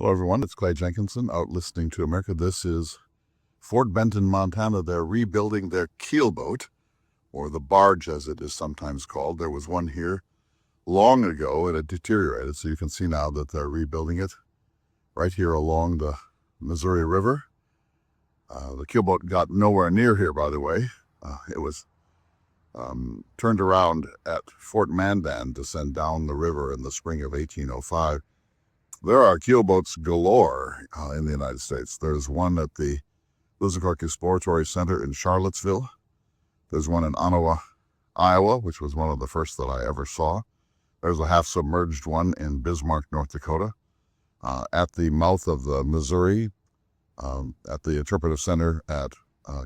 Hello, everyone. It's Clay Jenkinson out listening to America. This is Fort Benton, Montana. They're rebuilding their keelboat, or the barge as it is sometimes called. There was one here long ago and it deteriorated, so you can see now that they're rebuilding it right here along the Missouri River. The keelboat got nowhere near here, by the way. It was turned around at Fort Mandan to send down the river in the spring of 1805. There are keelboats galore in the United States. There's one at the Lewis and Clark Exploratory Center in Charlottesville. There's one in Ottawa, Iowa, which was one of the first that I ever saw. There's a half-submerged one in Bismarck, North Dakota. At the mouth of the Missouri, at the Interpretive Center at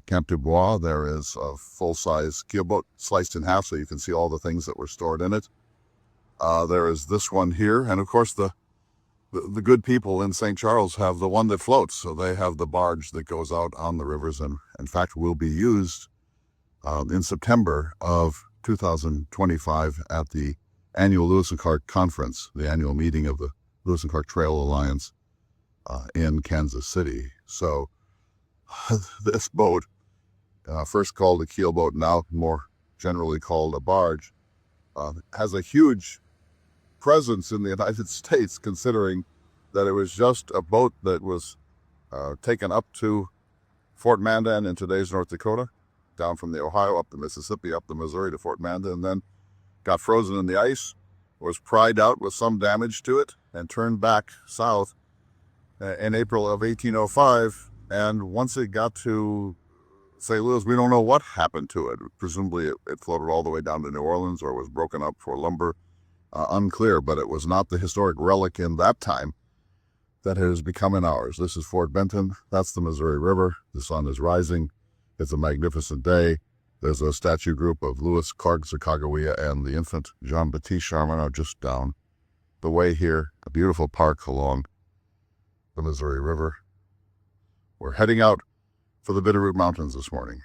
Camp Du Bois, there is a full-size keelboat sliced in half so you can see all the things that were stored in it. There is this one here, and of course the good people in St. Charles have the one that floats, so they have the barge that goes out on the rivers and, in fact, will be used in September of 2025 at the annual Lewis and Clark Conference, the annual meeting of the Lewis and Clark Trail Alliance in Kansas City. So this boat, first called a keelboat, now more generally called a barge, has a huge presence in the United States, considering that it was just a boat that was taken up to Fort Mandan in today's North Dakota, down from the Ohio up the Mississippi, up the Missouri to Fort Mandan, and then got frozen in the ice, was pried out with some damage to it, and turned back south in April of 1805. And once it got to St. Louis, we don't know what happened to it. Presumably it floated all the way down to New Orleans or was broken up for lumber. Unclear, but it was not the historic relic in that time that has become in ours. This is Fort Benton. That's the Missouri River. The sun is rising. It's a magnificent day. There's a statue group of Lewis, Clark, Sacagawea, and the infant Jean-Baptiste Charmant are just down the way here. A beautiful park along the Missouri River. We're heading out for the Bitterroot Mountains this morning.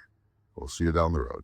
We'll see you down the road.